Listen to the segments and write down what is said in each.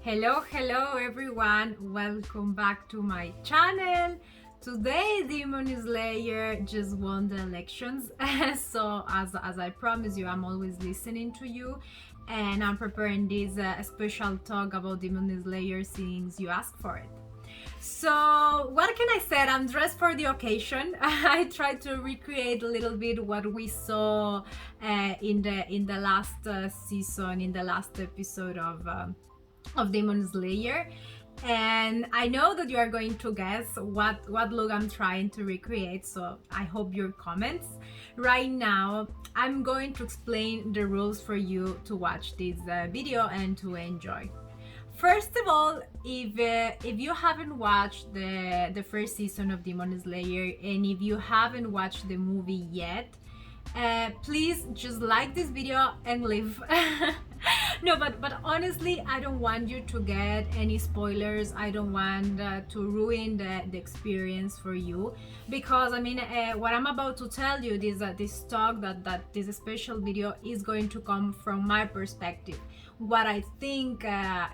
Hello everyone, welcome back to my channel. Today Demon Slayer just won the elections so as I promised you, I'm always listening to you and I'm preparing this special talk about Demon Slayer since you asked for it. So what can I say? I'm dressed for the occasion. I tried to recreate a little bit what we saw in the last season, in the last episode of Demon Slayer, and I know that you are going to guess what look I'm trying to recreate, so I hope your comments. Right now I'm going to explain the rules for you to watch this video and to enjoy. First of all, if you haven't watched the first season of Demon Slayer and if you haven't watched the movie yet, please just like this video and leave. No, but honestly, I don't want you to get any spoilers. I don't want to ruin the experience for you, because I mean, what I'm about to tell you, this talk, that this special video is going to come from my perspective. What I think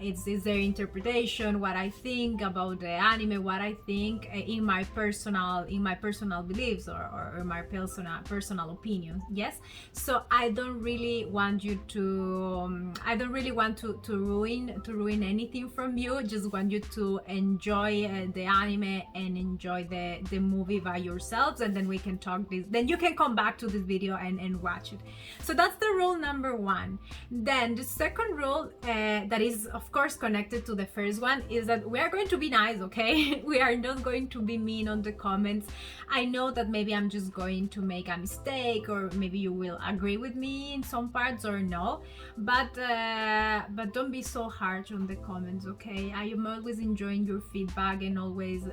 is their interpretation, what I think about the anime, what I think in my personal beliefs or my personal opinions. Yes, so I don't really want you to I don't really want to ruin anything from you. Just want you to enjoy the anime and enjoy the movie by yourselves, and then we can talk this, then you can come back to this video and watch it. So that's the rule number one. Then the second rule, that is of course connected to the first one, is that we are going to be nice, okay? We are not going to be mean on the comments. I know that maybe I'm just going to make a mistake, or maybe you will agree with me in some parts or no, but don't be so harsh on the comments, okay? I am always enjoying your feedback and always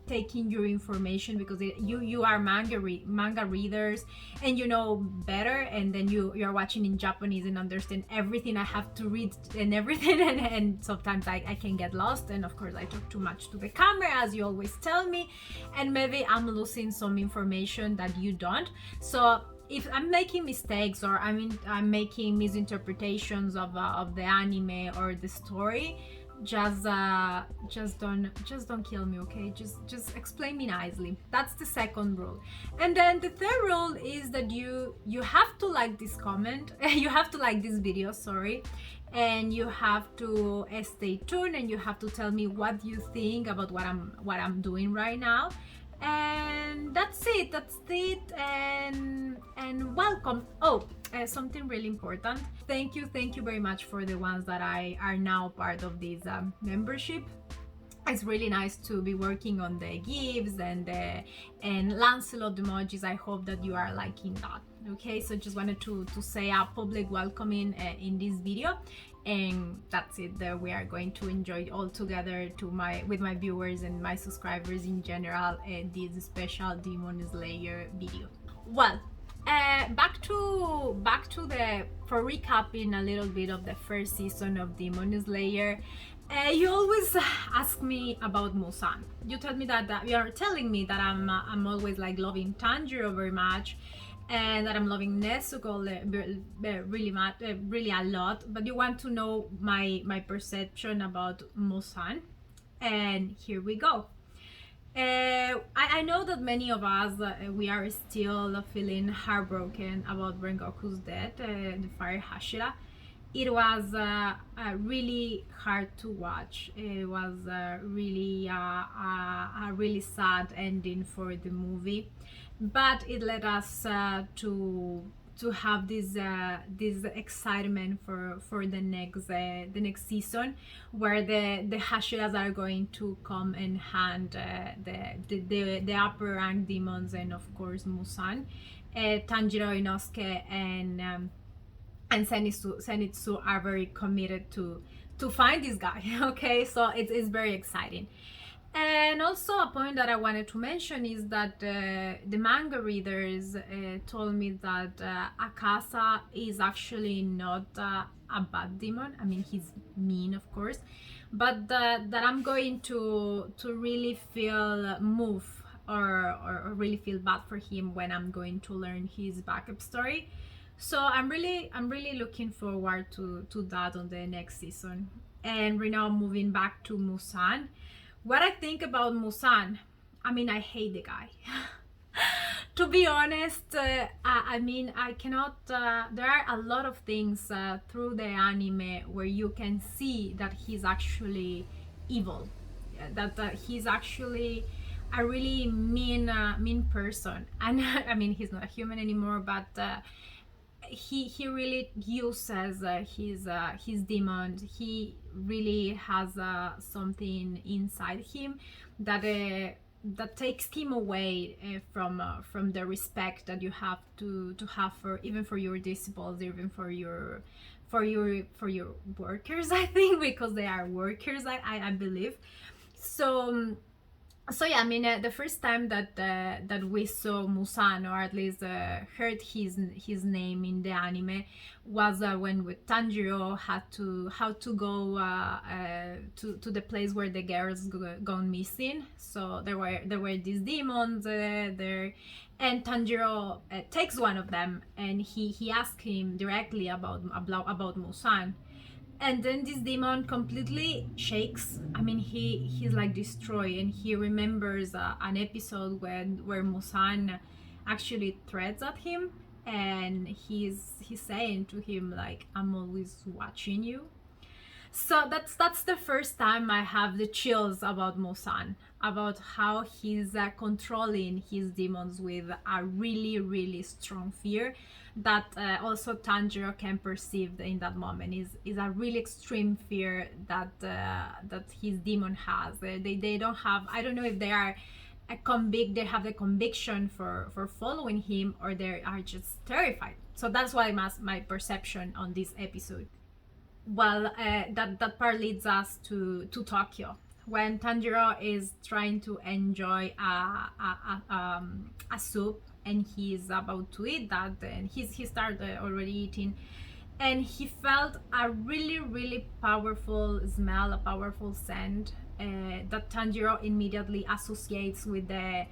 taking your information, because you are manga readers and you know better, and then you are watching in Japanese and understand everything I have to read and everything, and sometimes I can get lost, and of course I talk too much to the camera, as you always tell me, and maybe I'm losing some information that you don't. So if I'm making mistakes, or I'm making misinterpretations of the anime or the story, just don't kill me, okay? Just explain me nicely. That's the second rule. And then the third rule is that you have to like this comment you have to like this video, sorry, and you have to stay tuned, and you have to tell me what you think about what I'm doing right now. And that's it, and welcome. Something really important, thank you very much for the ones that are now part of this membership. It's really nice to be working on the gifts and Lancelot emojis. I hope that you are liking that. Okay, so just wanted to say a public welcoming in this video, and that's it. That we are going to enjoy all together with my viewers and my subscribers in general this special Demon Slayer video. Well, back to the for recapping a little bit of the first season of Demon Slayer. You always ask me about Muzan. You tell me that you are telling me that I'm always like loving Tanjiro very much, and that I'm loving Nezuko really a lot, but you want to know my perception about Muzan, and here we go. I know that many of us we are still feeling heartbroken about Rengoku's death, the Fire Hashira. It was really hard to watch. It was really a really sad ending for the movie, but it led us to have this excitement for the next season, where the Hashiras are going to come and hand the upper rank demons, and of course Muzan, Tanjiro, Inosuke, and Zenitsu are very committed to find this guy. Okay, so it's very exciting. And also a point that I wanted to mention is that the manga readers told me that Akasa is actually not a bad demon. I mean, he's mean, of course, but that I'm going to really feel moved or really feel bad for him when I'm going to learn his backup story. So I'm really looking forward to that on the next season. And right now moving back to Muzan. What I think about Muzan, I mean, I hate the guy. To be honest, I mean, I cannot. There are a lot of things through the anime where you can see that he's actually evil, that he's actually a really mean person. And I mean, he's not a human anymore, but he really uses his demons. He really has something inside him that that takes him away from the respect that you have to have for even for your disciples, even for your workers. I think because they are workers. I believe so. So yeah, I mean, the first time that we saw Muzan, or at least heard his name in the anime, was when with Tanjiro had to go to the place where the girls gone missing. So there were these demons there, and Tanjiro takes one of them, and he asked him directly about Muzan. And then this demon completely shakes. I mean, he's like destroyed, and he remembers an episode where Muzan actually threats at him, and he's saying to him like, "I'm always watching you." So that's the first time I have the chills about Muzan, about how he's controlling his demons with a really strong fear that also Tanjiro can perceive in that moment. Is a really extreme fear that that his demon has. They don't have. I don't know if they are they have the conviction for following him, or they are just terrified. So that's why my perception on this episode. Well, that part leads us to Tokyo, when Tanjiro is trying to enjoy a soup, and he's about to eat that, and he started already eating, and he felt a really powerful smell, a powerful scent that Tanjiro immediately associates with the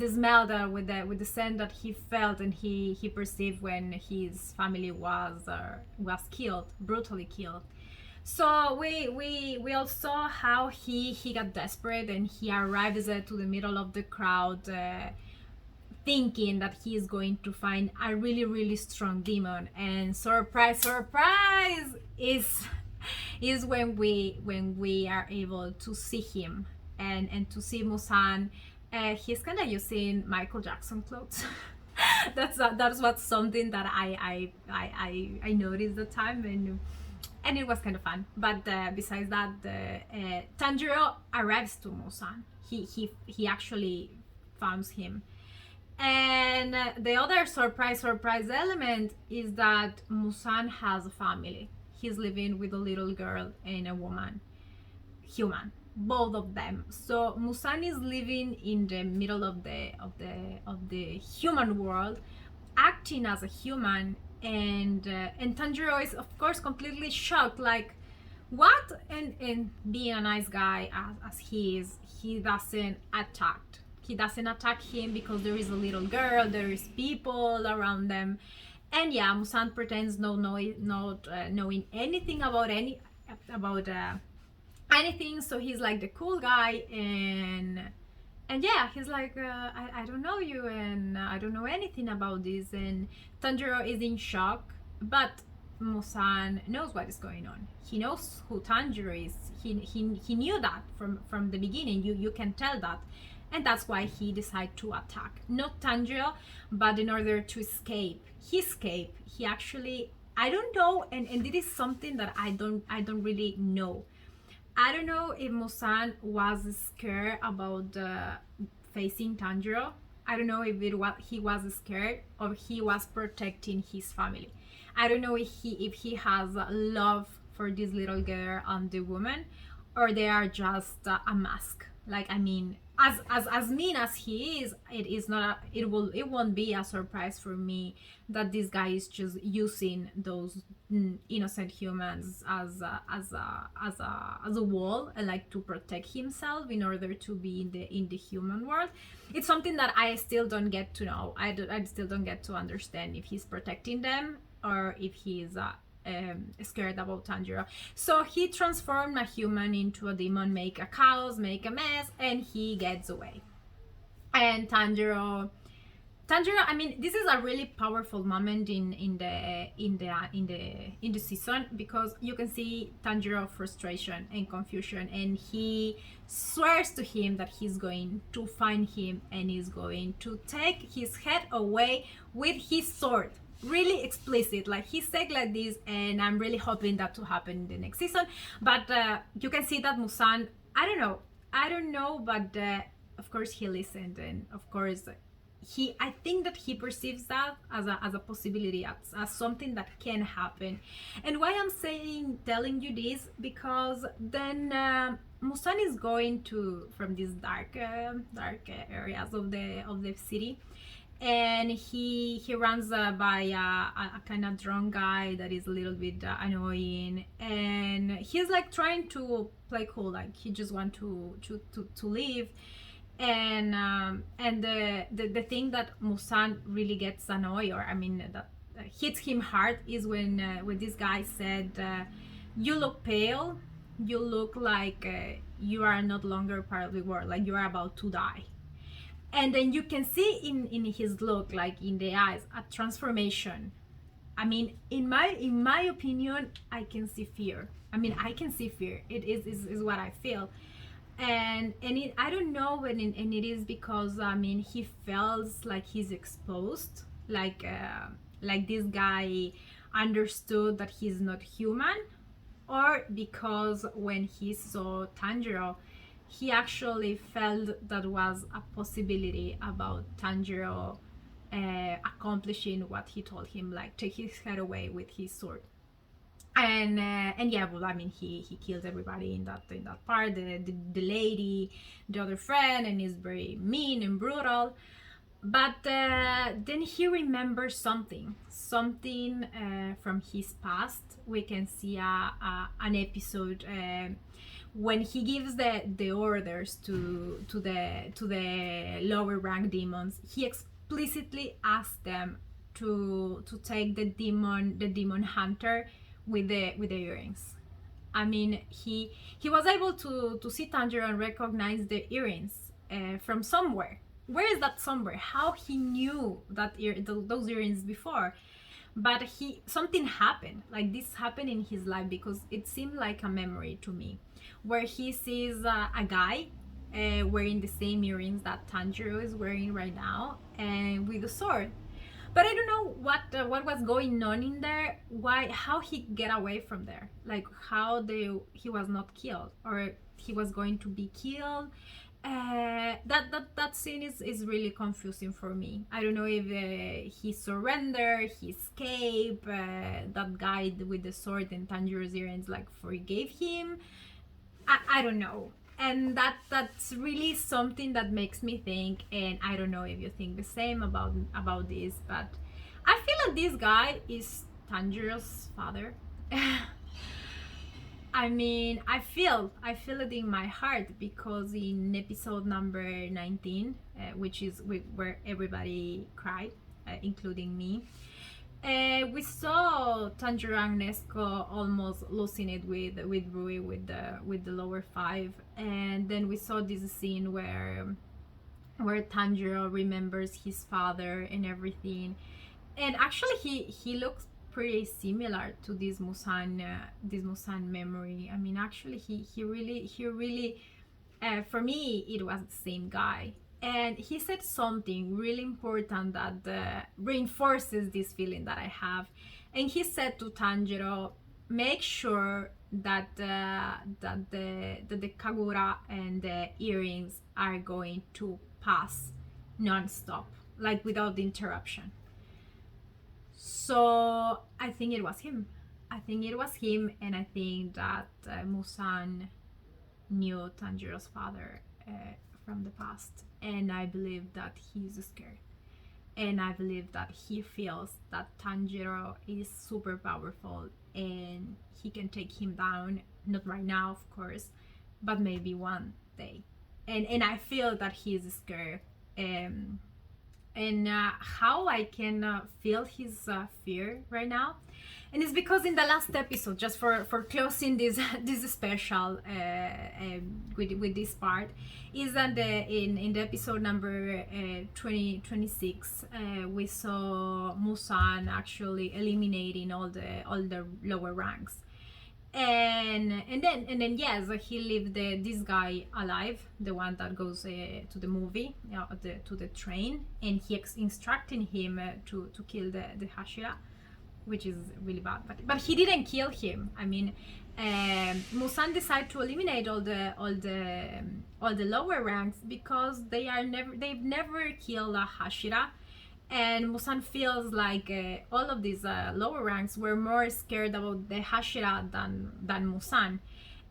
smell, with the scent that he felt and he perceived when his family was killed, brutally killed. So we all saw how he got desperate, and he arrives to the middle of the crowd, thinking that he is going to find a really strong demon, and surprise is when we are able to see him, and to see Muzan. He's kind of using Michael Jackson clothes. That's what's something that I noticed the time, and it was kind of fun. But besides that, Tanjiro arrives to Muzan. He actually finds him. And the other surprise element is that Muzan has a family. He's living with a little girl and a woman, human, both of them. So Muzan is living in the middle of the human world, acting as a human, and Tanjiro is of course completely shocked, like, what? And being a nice guy as he is, he doesn't attack him because there is a little girl, there is people around them. And yeah, Muzan pretends not knowing anything about anything. So he's like the cool guy, and yeah, he's like, I don't know you, and I don't know anything about this. And Tanjiro is in shock, but Muzan knows what is going on. He knows who Tanjiro is. He knew that from the beginning. You can tell that. And that's why he decided to attack. Not Tanjiro, but in order to escape. He actually, I don't know, and this is something that I don't really know. I don't know if Muzan was scared about facing Tanjiro. I don't know if he was scared, or he was protecting his family. I don't know if he has love for this little girl and the woman, or they are just a mask. Like, I mean, as mean as he is, it won't be a surprise for me that this guy is just using those innocent humans as a wall, and like to protect himself in order to be in the human world. It's something that I still don't get to know. I still don't get to understand if he's protecting them or if he's scared about Tanjiro. So he transformed a human into a demon, make a chaos, make a mess, and he gets away. And Tanjiro, I mean, this is a really powerful moment in the season, because you can see Tanjiro frustration and confusion, and he swears to him that he's going to find him and is going to take his head away with his sword. Really explicit, like he said like this, and I'm really hoping that to happen in the next season. But you can see that Muzan, I don't know, but of course he listened, and of course I think that he perceives that as a possibility, as something that can happen. And why I'm telling you this, because then Muzan is going to from these dark areas of the city, and he runs by a kind of drunk guy that is a little bit annoying, and he's like trying to play cool, like he just want to leave. And the thing that Muzan really gets annoyed, or I mean that hits him hard, is when this guy said, you look pale, you look like you are not longer part of the world, like you are about to die. And then you can see in his look, like in the eyes, a transformation. I mean, in my opinion, I can see fear. I mean, I can see fear. It is what I feel. And I don't know, and it is because, I mean, he feels like he's exposed, like this guy understood that he's not human, or because when he saw Tanjiro, he actually felt that was a possibility about Tanjiro accomplishing what he told him, like take his head away with his sword. And yeah, well, I mean, he kills everybody in that part, the lady, the other friend, and is very mean and brutal. But then he remembers something from his past. We can see an episode when he gives the orders to the lower rank demons. He explicitly asks them to take the demon hunter with the earrings. I mean, he was able to see Tanjiro and recognize the earrings from somewhere. Where is that somewhere? How he knew that those earrings before? But something happened, like this happened in his life, because it seemed like a memory to me, where he sees a guy wearing the same earrings that Tanjiro is wearing right now, and with a sword. But I don't know what was going on in there. How he get away from there? Like how he was not killed, or he was going to be killed. That scene is really confusing for me. I don't know if he surrendered, he escaped, that guy with the sword and Tanjiro's earrings like forgave him. I don't know. And that's really something that makes me think, and I don't know if you think the same about this, but I feel like this guy is Tanjiro's father. I mean, I feel it in my heart, because in episode number 19, which is where everybody cried, including me, we saw Tanjiro and Nesco almost losing it with Rui, with the lower 5, and then we saw this scene where Tanjiro remembers his father and everything, and actually he looks pretty similar to this Muzan memory. I mean, actually he really for me it was the same guy. And he said something really important that reinforces this feeling that I have. And he said to Tanjiro, make sure that the Kagura and the earrings are going to pass non-stop, like without interruption. So I think it was him. And I think that Muzan knew Tanjiro's father from the past, and I believe that he's scared, and I believe that he feels that Tanjiro is super powerful and he can take him down, not right now of course, but maybe one day. And I feel that he's scared. And how I can feel his fear right now, and it's because in the last episode, just for closing this this special with this part, is that in the episode number 26, we saw Muzan actually eliminating all the lower ranks, and then yes, he left this guy alive, the one that goes to the movie, to the train, and he instructing him to kill the Hashira, which is really bad, but he didn't kill him. I mean, Muzan decided to eliminate all the lower ranks because they've never killed a Hashira. And Muzan feels like all of these lower ranks were more scared about the Hashira than Muzan.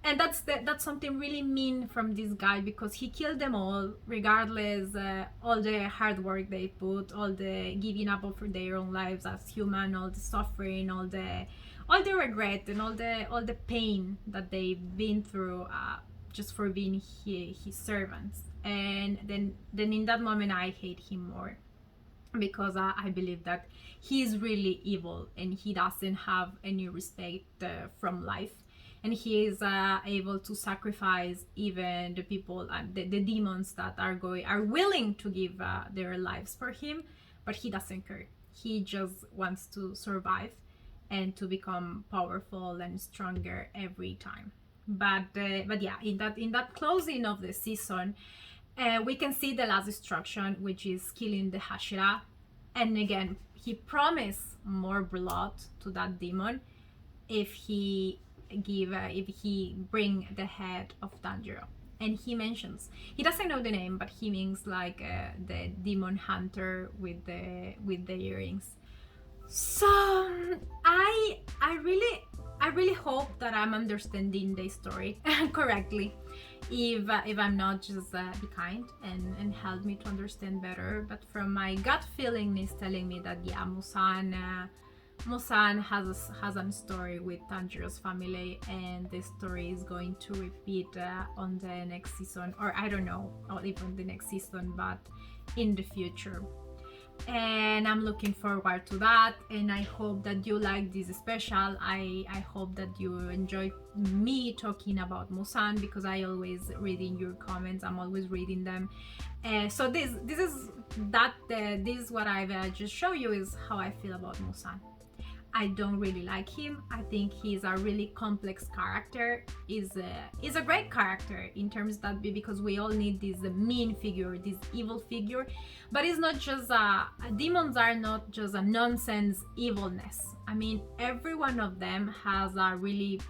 And that's something really mean from this guy, because he killed them all regardless all the hard work they put, all the giving up of their own lives as human, all the suffering, all the regret, and all the pain that they've been through just for being his servants. And then in that moment I hate him more, because I believe that he is really evil and he doesn't have any respect from life, and he is able to sacrifice even the people, the demons that are willing to give their lives for him, but he doesn't care. He just wants to survive and to become powerful and stronger every time. But yeah, in that closing of the season, we can see the last instruction, which is killing the Hashira. And again, he promised more blood to that demon if he bring the head of Tanjiro. And he mentions, he doesn't know the name, but he means like the demon hunter with the earrings. So I really hope that I'm understanding the story correctly. If I'm not, just be kind and help me to understand better. But from my gut feeling is telling me that yeah, Muzan has a story with Tanjiro's family, and the story is going to repeat on the next season, or I don't know, not even the next season, but in the future. And I'm looking forward to that, and I hope that you like this special. I hope that you enjoy me talking about Muzan, because I always reading your comments. I'm always reading them. So this is what I've just show you is how I feel about Muzan. I don't really like him. I think he's a really complex character. Is a great character in terms that because we all need this mean figure, this evil figure, but it's not just demons are not just a nonsense evilness. I mean, every one of them has a really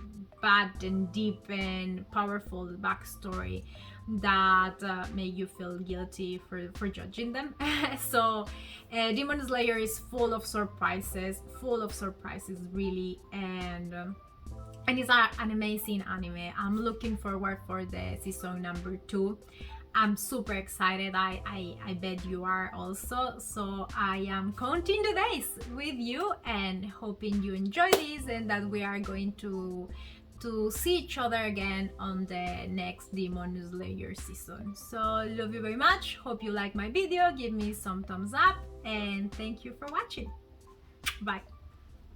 bad and deep and powerful backstory that make you feel guilty for judging them. So Demon Slayer is full of surprises really, and it's an amazing anime. I'm looking forward for the season number 2. I'm super excited. I bet you are also. So I am counting the days with you and hoping you enjoy this, and that we are going to see each other again on the next Demon Slayer season. So love you very much. Hope you like my video. Give me some thumbs up, and thank you for watching. Bye.